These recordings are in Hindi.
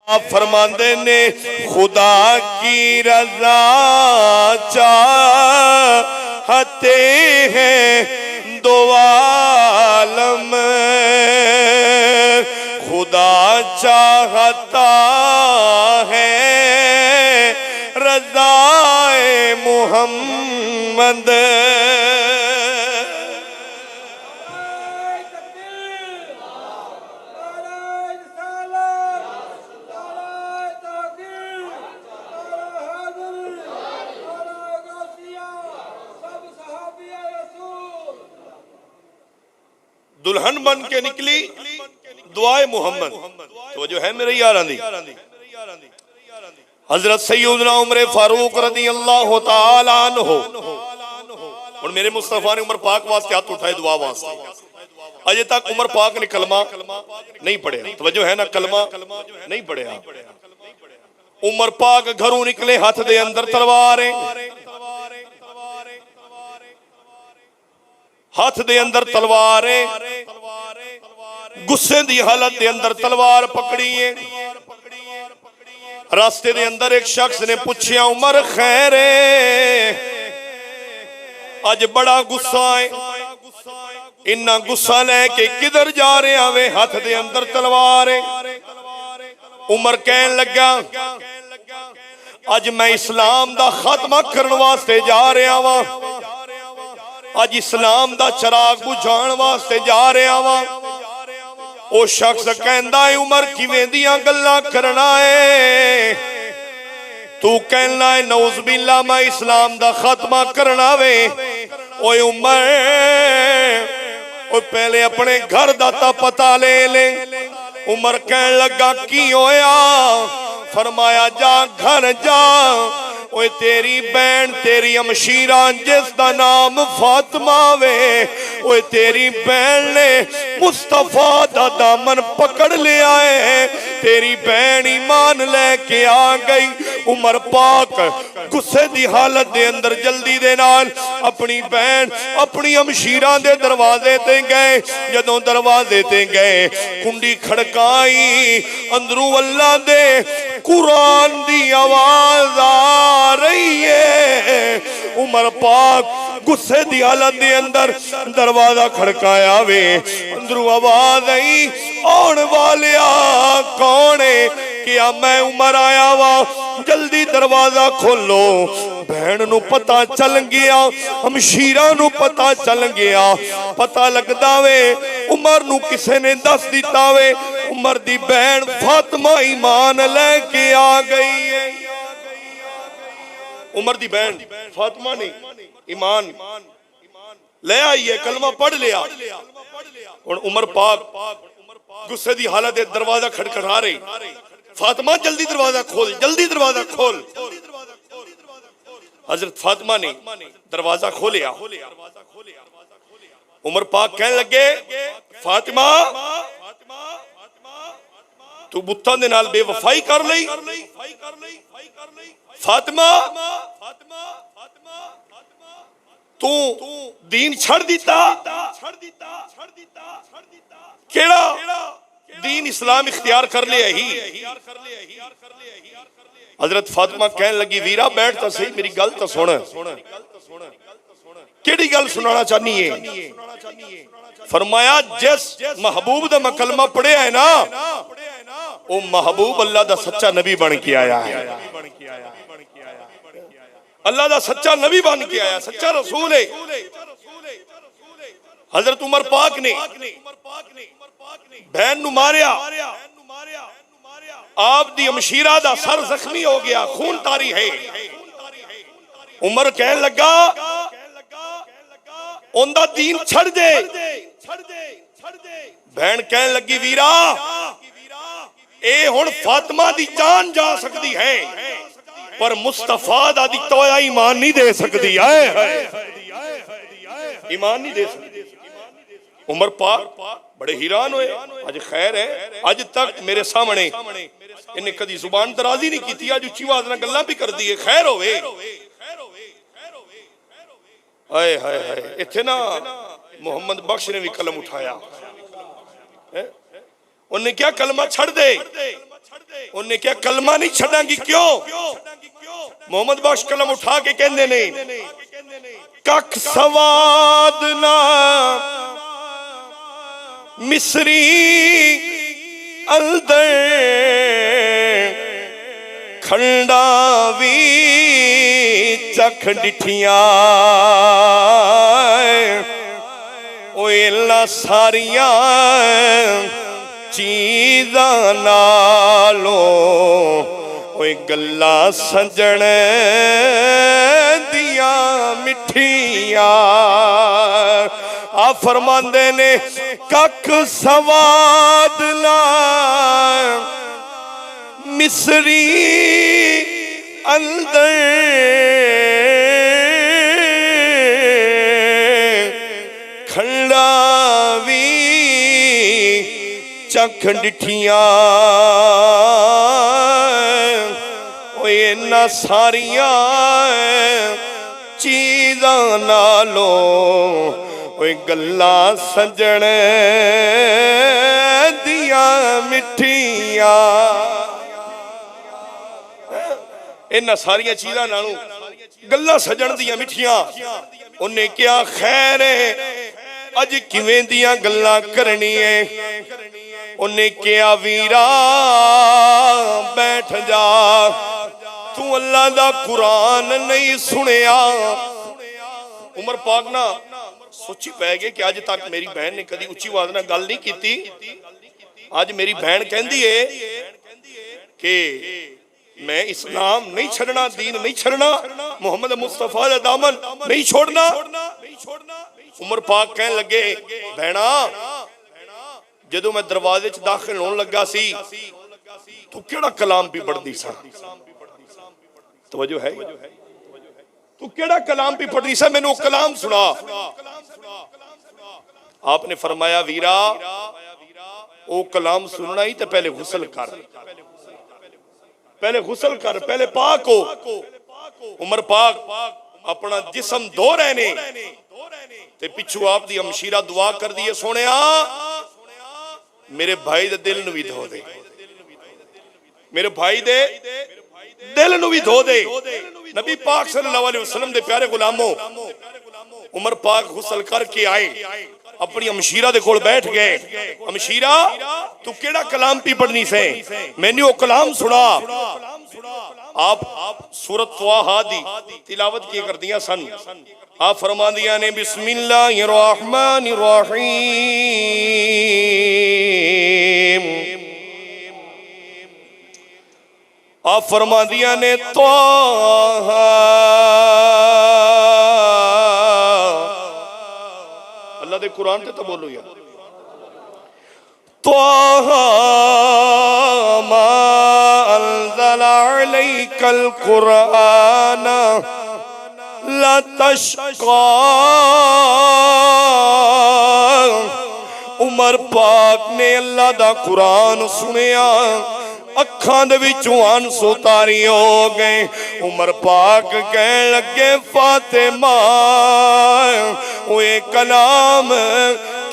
आप फरमाते ने खुदा की रजा चाहते हैं दो आलम, खुदा चाहता है रज़ाए मुहम्मद। दुल्हन बन के निकली दुआए मोहम्मद। तो जो है मेरे यार दी हजरत सैयदना उमर फारूक रज़ी अल्लाह तआला अन्हु और मेरे मुस्तफा ने उमर पाक वास्ते हाथ उठाए दुआ वास्ते। अजे तक उमर पाक ने कलमा नहीं पढ़िया, तवज्जो है ना, कलमा नहीं पढ़िया। उमर पाक घरों निकले, हाथ दे अंदर तलवार है, हाथ दे अंदर तलवार है, गुस्से दी हालत दे अंदर तलवार पकड़ी है। रास्ते दे अंदर एक शख्स ने पूछया उमर खैर है, अज बड़ा गुस्सा है, इन्ना गुस्सा लेके किधर जा रहे वे? हाथ दे अंदर तलवार है। उमर कहन लगा अज मैं इस्लाम दा खात्मा करने वास्ते जा रहा वा, अज इस्लाम दा चिराग बुझाण वास्ते जा रहा वा। ओ शख्स कहंदा है उमर किवें दियां गल्लां करना है? तू कहना है नौज़ बिल्ला मैं इस्लाम दा खात्मा करना वे। ओए उमर ओ पहले अपने घर दा ता पता ले ले। उमर कहन लगा की होया? फरमाया जा घर जा, ओए तेरी बहन तेरी अमशीरा जिसदा नाम फातिमा वे, ओए तेरी बहन ने मुस्तफा दा दामन पकड़ लिया है, तेरी बहन ईमान लेके आ गई। उमर पाक गुस्से दी हालत दे अंदर जल्दी दे नाल अपनी बहन अपनी अमशीरा दे दरवाजे ते गए। जदों दरवाजे ते गए कुंडी खड़काई, अंदरों अल्लाह दे कुरान दी आवाज आ रही है। उमर पाक गुस्से दी हालत दे अंदर दरवाजा खड़काया वे, अंदरों आवाज आई आने वालिया कौन है? क्या मैं उमर आया वा, जल्दी दरवाजा खोलो। बहन नू पता चल गया, हमशीरा नू पता चल गया, पता लगदा वे उमर नू किसे ने दस दिता वे उमर दी बहन फातिमा ईमान लेके आ गई है। उमर दी बहन फातिमा ने ईमान ले आई है, कलमा पढ़ लिया। और उमर पाक गुस्से दी हालत दरवाजा खटखटा रही, फातिमा जल्दी दरवाजा खोल, जल्दी दरवाजा खोल। हजरत फातिमा ने दरवाजा खोलिया। उमर पाक कहने लगे फातिमा तू बुत्तां दे नाल बेवफाई कर लई? फातिमा तू दीन छड़ दिता? केड़ा दीन इस्लाम इख्तियार कर लिया ही। हजरत फातिमा कहने लगी वीरा बैठ तो सही, मेरी गल तो सुन। केड़ी गल सुनाना चाहनी है? फरमाया जिस महबूब दा मैं कलमा पढ़िया है ना, वो महबूब अल्लाह दा सच्चा नबी बन के आया है। अल्लाह दा सच्चा नबी बन के आया, सच्चा रसूल है। हजरत उमर पाक ने बहन नू मारिया, आप दी अमशीरा दा सर जख्मी हो गया, खून तारी है। उमर कहने लगा उनदा दीन छड़ दे। बहन कहने लगी वीरा ए हुण फातिमा दी जान जा सकती है पर मुस्तफा दा दी तोया ईमान नहीं दे सकती है, ईमान नहीं दे सकती। उमर पाक बड़े हैरान हुए। अज खैर है अज तक मेरे सामने इन्हें कदी जुबान दराजी नहीं की, अज उच्ची आवाज नाल गल्लां भी कर दी है। खैर होवे हाय हाय हाय। इत्थे ना मोहम्मद बख्श ने भी कलम उठाया, उन्हें क्या कलमा छड़ दे। उन्हें क्या कलमा नहीं छड़ांगी? क्यों? मोहम्मद बख्श कलम उठा के कहते ने कख सवाद ना मिस्री अंदर खंडावी चख डिठिया ओला सारिया चीज़ां नालों ओए गल्ला सजण दिया मिठिया। आ फरमांदे ने कख सवाद ला मिसरी अंदर खंडावी चख डिठिया इन्ना सारिया चीज़ां नालों गल्ला सजण दिया मिठिया। इन्ना सारिया चीज़ां नालों गल्ला सजण दिया मिठिया। उन्हें क्या खैर है अज किवें दियां गल्लां करनी है? उन्हें क्या वीरा बैठ जा तू अल्लाह दा कुरान नहीं सुनिया। उमर पाक ना सोची पै गए कि अज तक मेरी बहन ने कदी उच्ची आवाज नाल गल नहीं की। अज मेरी बहन कहती है कि मैं इस्लाम नहीं छड़ना, दीन नहीं छड़ना, मोहम्मद मुस्तफा दा दामन नहीं छोड़ना। उमर पाक कहन लगे बहना जदों मैं दरवाजे च दाखिल होने लगा सी तू केड़ा कलाम भी पढ़दी सा? तवज्जो है? तू केड़ा कलाम भी पढ़दी सा? मैनू कलाम सुना। आपने फरमाया वीरा ओ कलाम सुनना ही तो पहले गुस्ल कर, पहले गुस्ल कर, पहले पाक हो। उमर पाक अपना जिस्म धो रहे ने ते पिछू आप दी हमशीरा दुआ कर दी है सोनिया मेरे भाई दे दिल नूं भी धो दे, मेरे भाई दे दिल नूं भी धो दे। नबी पाक सल्लल्लाहु अलैहि वसल्लम दे प्यारे गुलामों उमर पाक गुस्ल करके आए, अपनी हमशीरा दे कोल बैठ गए। हमशीरा तू केड़ा कलाम पी पढ़नी से? मैनू ओ कलाम सुना। आप सूरत त्वाहा दी तिलावत की करदियां सन। आप फरमांदियां ने बिस्मिल्लाहिर रहमानिर रहीम। आप फरमांदियां ने त्वाहा, अल्लाह दे कुरान ते तो बोलो यार। त्वाहा मा अंज़ला अलैकल कुरान ला तशक़ा। उमर पाक ने अल्लाह दा कुरान सुनिया, अखां दे विचों आंसू तारी हो गए। उमर पाक कहन लगे फातिमा ओए कलाम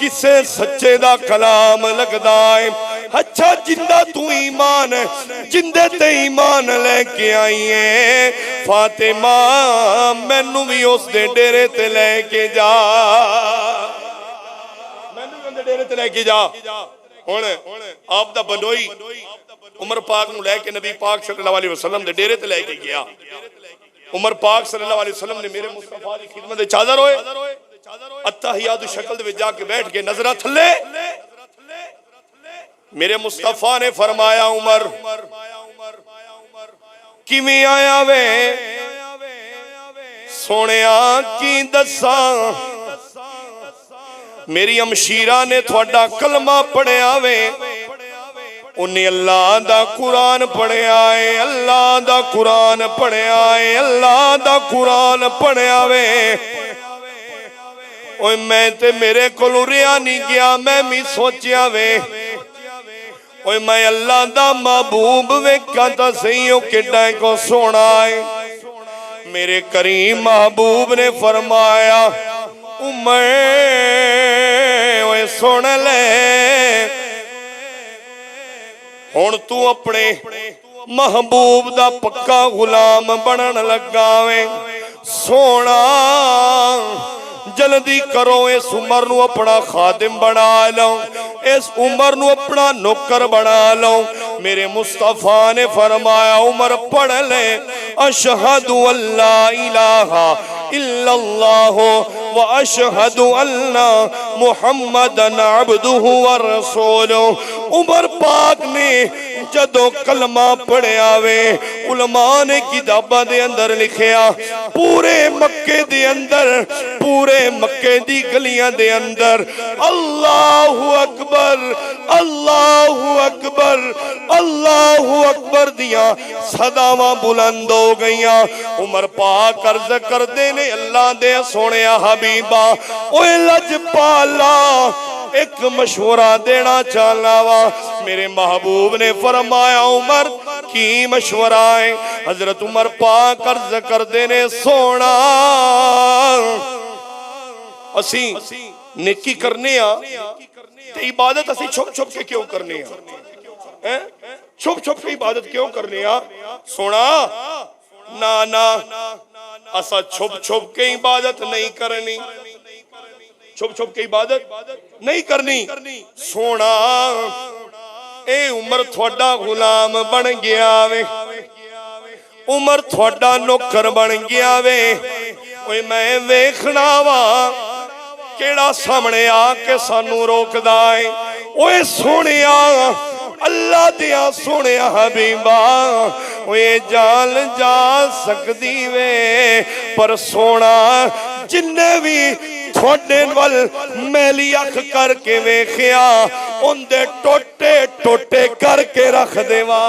किसे सच्चे दा कलाम लगदा है? अच्छा जिंदा तू ईमान जिंदे ते ईमान लेके आई है फातिमा, मैनू भी उस दे डेरे ते लेके जा, मैनू भी उस दे डेरे ते लेके जा। हुण आप दा बनोई उमर पाक नूं लेके नबी पाक सल्लल्लाहु अलैहि वसल्लम दे डेरे ते लेके गया। उमर पाक सल्लल्लाहु अलैहि वसल्लम ने मेरे मुस्तफा दी खिदमत विच हाज़र होए, अत्तहियातु शक्ल दे विच जाके बैठ के नजरा थल्ले। मेरे मुस्तफा ने फरमाया उमर किवें आया वे सोनिया की दसा? मेरी हमशीरा ने थोड़ा कलमा पढ़िया वे, उन्हें अल्लाह दा कुरान पढ़िया है, अल्लाह दा कुरान पढ़िया है, अल्लाह दा कुरान पढ़िया वे। ओए मैं ते मेरे कोलों रिया नहीं गया, मैं भी सोचिया वे ओए मैं अल्लाह दा महबूब वेखा तो सही हो किड्डा को सोना है। मेरे करीम महबूब ने फरमाया उमर ओए सुन ले हुण तू अपने महबूब दा पक्का गुलाम बनन लगा वे। सोना जल्दी करो, इस उमर नू अपना खादिम बना लो, इस उमर नू अपना नौकर बना लो। मेरे मुस्तफा ने फरमाया उमर पढ़ ले अशहदु अल्ला इलाहा इल्लल्लाह व अशहदु अन्ना मुहम्मदन अब्दुहु व रसूलुहु। उमर पाक ने जदों कलमा पढ़िया वे, उलमा ने किताबां दे अंदर लिखिया पूरे मक्के दे अंदर, पूरे मक्के दी गलियां दे अंदर अल्लाहु अकबर अल्लाहु अकबर अल्लाहु अकबर दियां सदावां बुलंद हो गईयां। उमर पाक अर्ज करदे ने अल्लाह दे सोहणिया हबीबा ओए लजपाला एक मशवरा देना चाहना वा। मेरे महबूब ने फरमाया उमर की मशवरा है? हजरत उमर पाक अर्ज करदे ने सोना असी नेकी करने आ ते इबादत असी छुप छुप के क्यों करने आ? छुप छुप के इबादत क्यों करने आ? सोना ना ना असा छुप छुप के इबादत नहीं करनी, छुप छुप के इबादत नहीं करनी। सोना ए उमर थोड़ा गुलाम बन गया वे, उमर थोड़ा नौकर बन गया वे। ओए मैं वेखना वा केड़ा सामने आके सानू रोकदा है। ओए सोनिया अल्लाह दिया सोनिया हबीबा ओए जान जा सकदी वे, पर सोना जिन्ने भी थोड़े वल मैली अख करके वेखिया उनदे टोटे टोटे करके रख देवा।